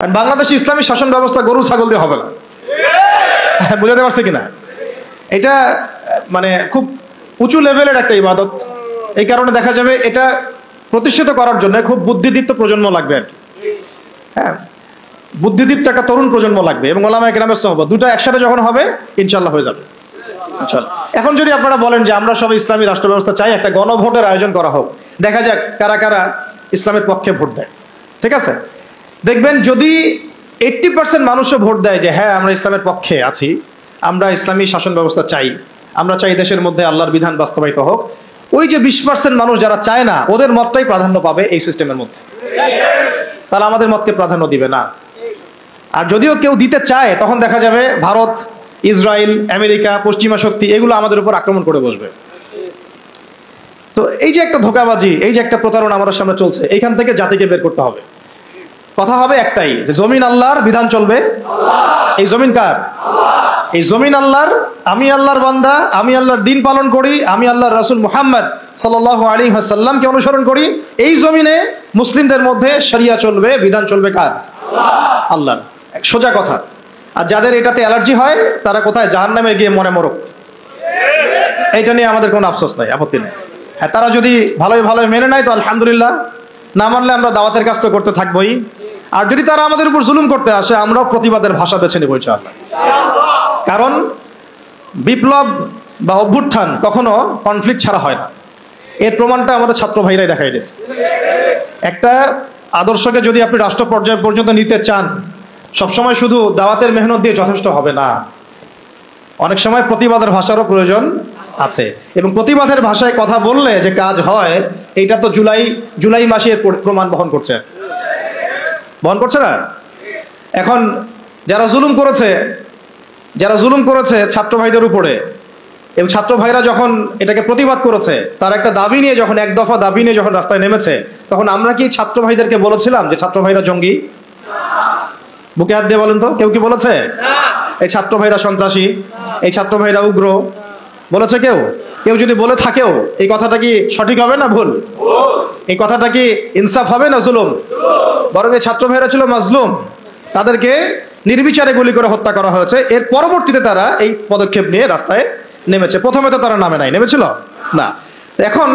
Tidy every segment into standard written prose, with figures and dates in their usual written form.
আর বাংলাদেশে ইসলামী শাসন ব্যবস্থা গরু ছাগল দিয়ে হবে না। বুঝাতে পারছে কিনা? এটা মানে খুব উঁচু লেভেলের একটা ইবাদত। এই কারণে দেখা যাবে এটা প্রতিষ্ঠিত করার জন্য খুব বুদ্ধিদীপ্ত প্রজন্ম লাগবে আর কি। হ্যাঁ, বুদ্ধিদীপ্ত একটা তরুণ প্রজন্ম লাগবে এবং ওলামায়ে কেরামের সহবত দুটো একসাথে যখন হবে ইনশাআল্লাহ হয়ে যাবে। এখন যদি আপনারা বলেন যে আমরা সবাই ইসলামী রাষ্ট্র ব্যবস্থা চাই, একটা গণভোটের আয়োজন করা হোক, দেখা যাক কারা কারা ইসলামের পক্ষে ভোট দেয়। ঠিক আছে, দেখবেন যদি 80% মানুষও ভোট দেয় যে হ্যাঁ আমরা ইসলামের পক্ষে আছি, আমরা ইসলামী শাসন ব্যবস্থা চাই, আমরা চাই দেশের মধ্যে আল্লাহর বিধান বাস্তবায়িত হোক, ওই যে 20% মানুষ যারা চায় না ওদের মতটাই প্রাধান্য পাবে এই সিস্টেমের মধ্যে, তাহলে আমাদের মতকে প্রাধান্য দিবে না। আর যদিও কেউ দিতে চায় তখন দেখা যাবে ভারত, ইসরায়েল, আমেরিকা, পশ্চিমা শক্তি এগুলো আমাদের উপর আক্রমণ করে বসবে। তো এই যে একটা ধোঁকাবাজি, এই যে একটা প্রতারণা আমাদের সামনে চলছে, এইখান থেকে জাতিকে বের করতে হবে। কথা হবে একটাই যে জমিন আল্লাহর, বিধান চলবে। এই জমিন কার? এই জমিন আল্লাহর। আমি আল্লাহর বান্দা, আমি আল্লাহর দিন পালন করি, আমি আল্লাহর রাসূল মুহাম্মদ সাল্লাল্লাহু আলাইহি ওয়াসাল্লামকে অনুসরণ করি। এই জমিনে মুসলিমদের মধ্যে শরিয়া চলবে, বিধান চলবে কার? আল্লাহর। সোজা কথা। আর যাদের এটাতে অ্যালার্জি হয় তারা কোথায়? জাহান্নামে গিয়ে মরে মরুক, এইটা নিয়ে আমাদের কোনো আফসোস নাই, আপত্তি নেই। হ্যাঁ, তারা যদি ভালোই ভালোই মেনে নেয় তো আলহামদুলিল্লাহ, না মানলে আমরা দাওয়াতের কাজ তো করতে থাকবোই। আর যদি তারা আমাদের উপর জুলুম করতে আসে আমরাও প্রতিবাদের ভাষা বেছে নেব ইনশাআল্লাহ। কারণ বিপ্লব বা অভ্যুত্থান কখনো কনফ্লিক্ট ছাড়া হয় না, এর প্রমাণটা আমাদের ছাত্র ভাইরাই দেখাই দিয়েছে। একটা আদর্শকে যদি আপনি রাষ্ট্র পর্যায় পর্যন্ত নিতে চান, সবসময় শুধু দাওয়াতের মেহনত দিয়ে যথেষ্ট হবে না, অনেক সময় প্রতিবাদের ভাষারও প্রয়োজন আছে। এবং প্রতিবাদের ভাষায় কথা বললে যে কাজ হয়, এইটা তো জুলাই মাসে প্রমাণ বহন করছে না? এখন যারা জুলুম করেছে ছাত্র ভাইদের উপরে, এবং ছাত্র ভাইরা যখন এটাকে প্রতিবাদ করেছে, তার একটা দাবি নিয়ে যখন এক দফা দাবি নিয়ে যখন রাস্তায় নেমেছে, তখন আমরা কি ছাত্র ভাইদেরকে বলেছিলাম যে ছাত্র ভাইরা জঙ্গি? বুকে হাত দিয়ে বলেন তো, কেউ কি বলেছে এই ছাত্র ভাইরা সন্ত্রাসী, এই ছাত্র ভাইরা উগ্র? বলেছে কেউ? কেউ যদি বলে থাকেও এই কথাটা কি সঠিক হবে না ভুল? এই কথাটা কি ইনসাফ হবে না জুলুম? বরং এই ছাত্র ভাইরা ছিল মাজলুম, তাদেরকে নির্বিচারে গুলি করে হত্যা করা হয়েছে। এর পরবর্তীতে তারা এই পদক্ষেপ নিয়ে রাস্তায় নেমেছে। প্রথমে তো তারা নামে নাই, নেমেছিল না। এখন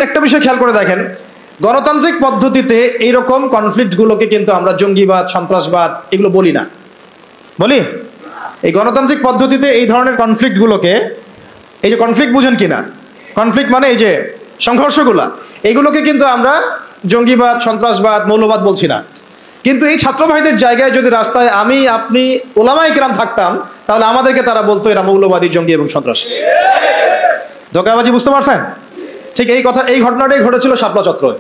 একটা বিষয় খেয়াল করে দেখেন, গণতান্ত্রিক পদ্ধতিতে এইরকম কনফ্লিক্ট গুলোকে কিন্তু আমরা জঙ্গিবাদ, সন্ত্রাসবাদ এগুলো বলি না। বলি? এই গণতান্ত্রিক পদ্ধতিতে এই ধরনের কনফ্লিক্ট গুলোকে, এই যে কনফ্লিক্ট বুঝেন কিনা, কনফ্লিক্ট মানে এই যে সংঘর্ষগুলা, এগুলোকে কিন্তু আমরা জঙ্গিবাদ, সন্ত্রাসবাদ, মৌলবাদ বলছি না। কিন্তু এই ছাত্র ভাইদের জায়গায় যদি রাস্তায় আমি, আপনি, ওলামায়ে কেরাম থাকতাম, তাহলে আমাদেরকে তারা বলতো এরা মৌলবাদী, জঙ্গি এবং সন্ত্রাসী। ধোঁকাবাজি, বুঝতে পারছেন? ঠিক এই ঘটনাটাই ঘটেছিল শাপলা চত্বরে।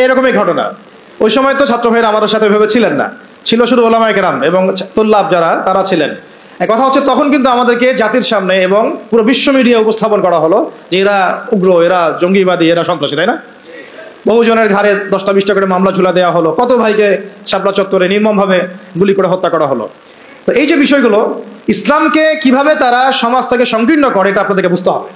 এরকমই ঘটনা। ওই সময় তো ছাত্র ভাইরা আমাদের সাথে ভেবে ছিলেন না, ছিল শুধু ওলামায়ে কেরাম এবং তুল্লাব যারা, তারা ছিলেন। কথা হচ্ছে তখন কিন্তু আমাদেরকে জাতির সামনে এবং পুরো বিশ্ব মিডিয়া উপস্থাপন করা হলো যে এরা উগ্র, এরা জঙ্গিবাদী, এরা সন্ত্রাসী, তাই না? বহুজনের ঘাড়ে 10টা-20টা করে মামলা ঝুলা দেওয়া হলো, কত ভাইকে শাপলা চত্বরে নির্মমভাবে গুলি করে হত্যা করা হলো। তো এই যে বিষয়গুলো, ইসলামকে কিভাবে তারা সমাজ থেকে সংকীর্ণ করে এটা আপনাদেরকে বুঝতে হবে।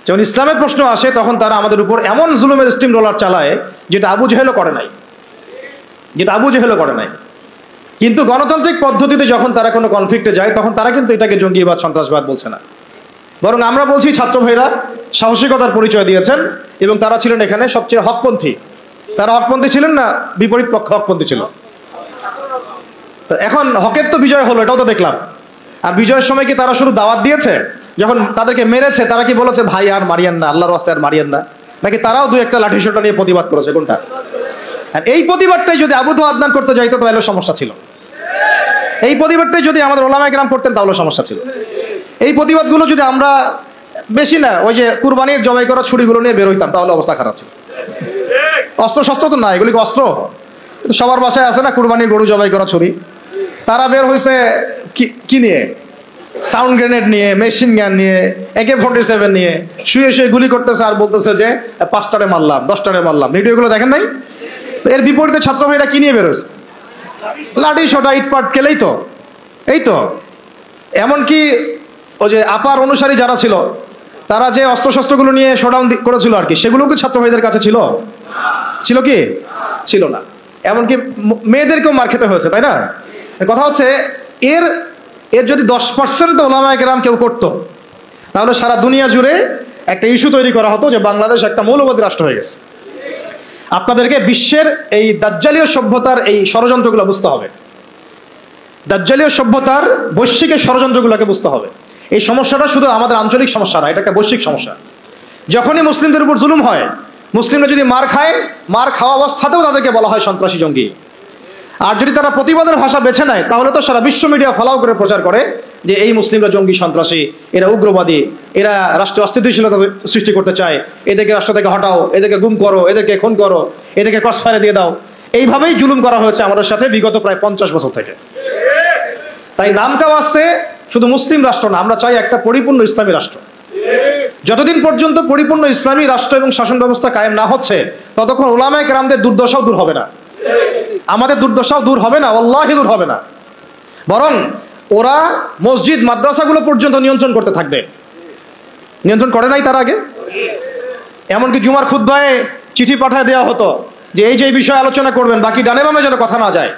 যখন ইসলামের প্রশ্ন আসে তখন তারা আমাদের উপর এমন জুলুমের স্টিম রোলার চালায় যেটা আবু জেহেলও করে নাই। কিন্তু গণতান্ত্রিক পদ্ধতিতে যখন তারা কোনো কনফ্লিক্টে যায় তখন তারা কিন্তু এটাকে জঙ্গিবাদ, সন্ত্রাসবাদ বলছে না, বরং আমরা বলছি ছাত্র ভাইরা সাহসিকতার পরিচয় দিয়েছেন এবং তারা ছিলেন এখানে সবচেয়ে হকপন্থী। তারা হকপন্থী ছিলেন না বিপরীত পক্ষ হকপন্থী ছিল? এখন হকের তো বিজয় হলো, এটাও তো দেখলাম। আর বিজয়ের সময় কি তারা শুধু দাওয়াত দিয়েছে? যখন তাদেরকে মেরেছে তারা কি বলেছে ভাই আর মারিয়েন না, আল্লাহর রাস্তায় আর মারিয়েন না? নাকি তারাও দু একটা লাঠি সোটা নিয়ে প্রতিবাদ করেছে? কোনটা? আর এই প্রতিবাদটাই যদি আবু আদনান করতে যাইতো তাহলে সমস্যা ছিল। এই প্রতিবাদটাই যদি আমাদের ওলামায়ে কেরাম করতেন তাহলে সমস্যা ছিল। এই প্রতিবাদগুলো যদি আমরা বেশি না ওই যে কুরবানির জবাই করা ছুরিগুলো নিয়ে বের হইতাম তাহলে অবস্থা খারাপ ছিল। অস্ত্র শস্ত্র তো না, এগুলি অস্ত্র সবার বাসায় আছে না, কুরবানির গরু জবাই করা ছুরি। তারা বের হয়েছে কি নিয়ে? সাউন্ড গ্রেনেড নিয়ে, মেশিন গান নিয়ে, AK-47 নিয়ে শুয়ে শুয়ে গুলি করতেছে আর বলতেছে যে 5টারে মারলাম, 10টারে মারলাম। ভিডিওগুলো দেখেন নাই? এর বিপরীতে ছাত্র ভাইরা কি নিয়ে বেরোছে? লাঠি সোটা, ইটপাট কেলেই তো। এই তো এমনকি ওই যে আপার অনুসারী যারা ছিল তারা যে অস্ত্রশস্ত্রগুলো নিয়ে শোডাউন করেছিল আর কি, সেগুলো কি ছাত্র ভাইদের কাছে ছিল কি? ছিল না। এমনকি মেয়েদেরকেও মার খেতে হয়েছে, তাই না? কথা হচ্ছে এর এর যদি 10% ওলামায়ে কেরাম কেউ করতো, তাহলে সারা দুনিয়া জুড়ে একটা ইস্যু তৈরি করা হতো যে বাংলাদেশ একটা মৌলবাদী রাষ্ট্র হয়ে গেছে। আপনাদেরকে বিশ্বের এই দাজ্জালীয় সভ্যতার এই ষড়যন্ত্রগুলো বুঝতে হবে, দাজ্জালীয় সভ্যতার বৈশ্বিক ষড়যন্ত্রগুলোকে বুঝতে হবে। এই সমস্যাটা শুধু আমাদের আঞ্চলিক সমস্যা না, এটা একটা বৈশ্বিক সমস্যা। যখনই মুসলিমদের উপর জুলুম হয়, মুসলিমরা যদি মার খায়, মার খাওয়া অবস্থাতেও তাদেরকে বলা হয় সন্ত্রাসী জঙ্গি। আর যদি তারা প্রতিবাদের ভাষা বেছে নেয়, তাহলে তো সারা বিশ্ব মিডিয়া ফলাও করে প্রচার করে যে এই মুসলিমরা জঙ্গি, সন্ত্রাসী, এরা উগ্রবাদী, এরা রাষ্ট্রে অস্থিতিশীলতা সৃষ্টি করতে চায়, এদেরকে রাষ্ট্র থেকে হটাও, এদেরকে গুম করো, এদেরকে খুন করো, এদেরকে ক্রসফায়ারে দিয়ে দাও। এইভাবেই জুলুম করা হয়েছে আমাদের সাথে বিগত প্রায় 50 বছর থেকে। তাই নামটা আসতে শুধু মুসলিম রাষ্ট্র না, আমরা চাই একটা পরিপূর্ণ ইসলামী রাষ্ট্র। যতদিন পর্যন্ত পরিপূর্ণ ইসলামী রাষ্ট্র এবং শাসন ব্যবস্থা কায়েম না হচ্ছে, ততক্ষণ উলামায়ে কেরামদের দুর্দশাও দূর হবে না, আমাদের দুর্দশাও দূর হবে না, আল্লাহি দূর হবে না। বরং ওরা মসজিদ মাদ্রাসাগুলো পর্যন্ত নিয়ন্ত্রণ করতে থাকবে। নিয়ন্ত্রণ করে নাই তার আগে? এমনকি জুমার খুতবায় চিঠি পাঠায় দেওয়া হতো যে এই যে বিষয়ে আলোচনা করবেন, বাকি ডানে বামে যেন কথা না যায়।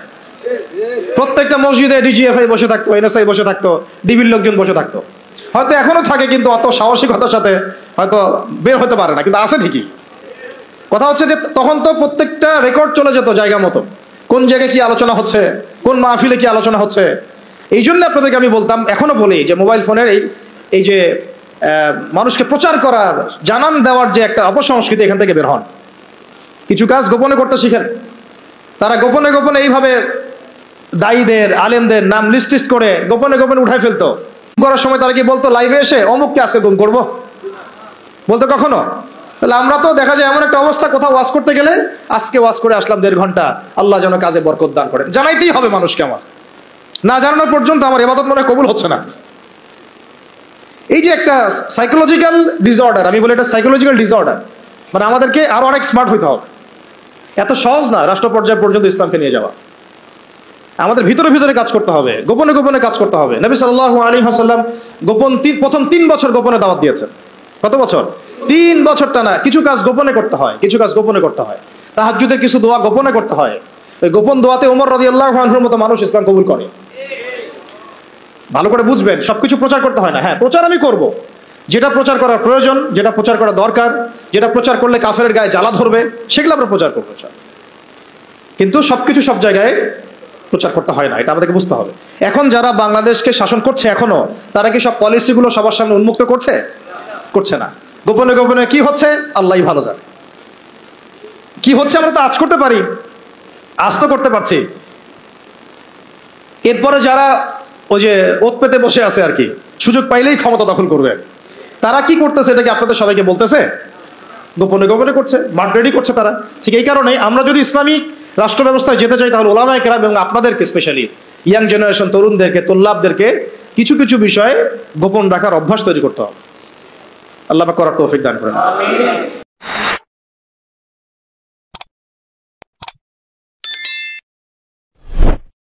প্রত্যেকটা মসজিদে ডিজিএফআই বসে থাকতো, এনএসআই বসে থাকতো, ডিবির লোকজন বসে থাকতো। হয়তো এখনো থাকে, কিন্তু অত সাহসিকতার সাথে হয়তো বের হতে পারে না, কিন্তু আছে ঠিকই। কথা হচ্ছে যে তখন তো প্রত্যেকটা রেকর্ড চলে যেত জায়গা মতো, কোন জায়গায় কি আলোচনা হচ্ছে, কোন মাহফিলে কি আলোচনা হচ্ছে। এই জন্য আপনাদেরকে আমি বলতাম, এখনো বলি যে মোবাইল ফোনের এই যে মানুষকে প্রচার করার, জানান দেওয়ার যে একটা অপসংস্কৃতি, এখান থেকে বের হন। কিছু কাজ গোপনে করতে শিখেন। তারা গোপনে গোপনে এইভাবে দায়ীদের, আলেমদের নাম লিস্ট করে গোপনে গোপনে উঠায় ফেলতো। করার সময় তারা কি বলতো লাইভে এসে অমুককে আজকে গুম করবো, বলতো কখনো? তাহলে আমরা তো দেখা যায় এমন একটা অবস্থা, কোথাও ওয়াজ করতে গেলে আজকে ওয়াজ করে আসলাম 1.5 ঘন্টা, আল্লাহ যেন কাজে বরকত দান করেন, জানাইতেই হবে মানুষকে। আমার না জানানোর পর্যন্ত আমার ইবাদত মনে কবুল হচ্ছে না। এই যে একটা সাইকোলজিক্যাল ডিসঅর্ডার, আমি বলি এটা সাইকোলজিক্যাল ডিসঅর্ডার। মানে আমাদেরকে আরো অনেক স্মার্ট হইতে হবে। এত সহজ না রাষ্ট্র পর্যায় পর্যন্ত ইসলামকে নিয়ে যাওয়া। আমাদের ভিতরে ভিতরে কাজ করতে হবে, গোপনে গোপনে কাজ করতে হবে। নবী সাল্লাল্লাহু আলাইহি ওয়াসাল্লাম প্রথম 3 বছর গোপনে দাওয়াত দিয়েছেন। কত বছর? 3 বছর টানা। কিছু কাজ গোপনে করতে হয়, কিছু কাজ গোপনে করতে হয়। তাহাজ্জুদের কিছু দোয়া গোপনে করতে হয়। ওই গোপন দোয়াতে ওমর রাদিয়াল্লাহু আনহুর মতো মানুষ ইসলাম কবুল করে। ভালো করে বুঝবেন, সবকিছু প্রচার করতে হয় না। হ্যাঁ, প্রচার আমি করব, যেটা প্রচার করার প্রয়োজন, যেটা প্রচার করা দরকার, যেটা প্রচার করলে কাফেরের গায়ে জ্বালা ধরবে, সেগুলো আমরা প্রচার করবো। কিন্তু সবকিছু সব জায়গায় প্রচার করতে হয় না, এটা আমাদেরকে বুঝতে হবে। এখন যারা বাংলাদেশকে শাসন করছে এখনো, তারা কি সব পলিসিগুলো সবার সামনে উন্মুক্ত করছে? করছে না। গোপনে গোপনে কি হচ্ছে আল্লাহই ভালো জানে। কি হচ্ছে আমরা তো আজ করতে পারি, আজ তো করতে পারছি। এরপরে যারা ওই যে ওত পেতে বসে আছে আর কি, সুযোগ পাইলেই ক্ষমতা দখল করবে, তারা কি করতেছে এটা কি আপনাদের সবাইকে বলতেছে? গোপনে গোপনে করছে, মার্ডারি করছে তারা। ঠিক এই কারণে আমরা যদি ইসলামিক রাষ্ট্র ব্যবস্থায় যেতে চাই, তাহলে ওলামায়ে কেরাম এবং আপনাদেরকে, স্পেশালি ইয়াং জেনারেশন, তরুণদেরকে, তোল্লাবদেরকে কিছু কিছু বিষয়ে গোপন রাখার অভ্যাস তৈরি করতে হবে। আল্লাহ পাক করার তৌফিক দান করেন।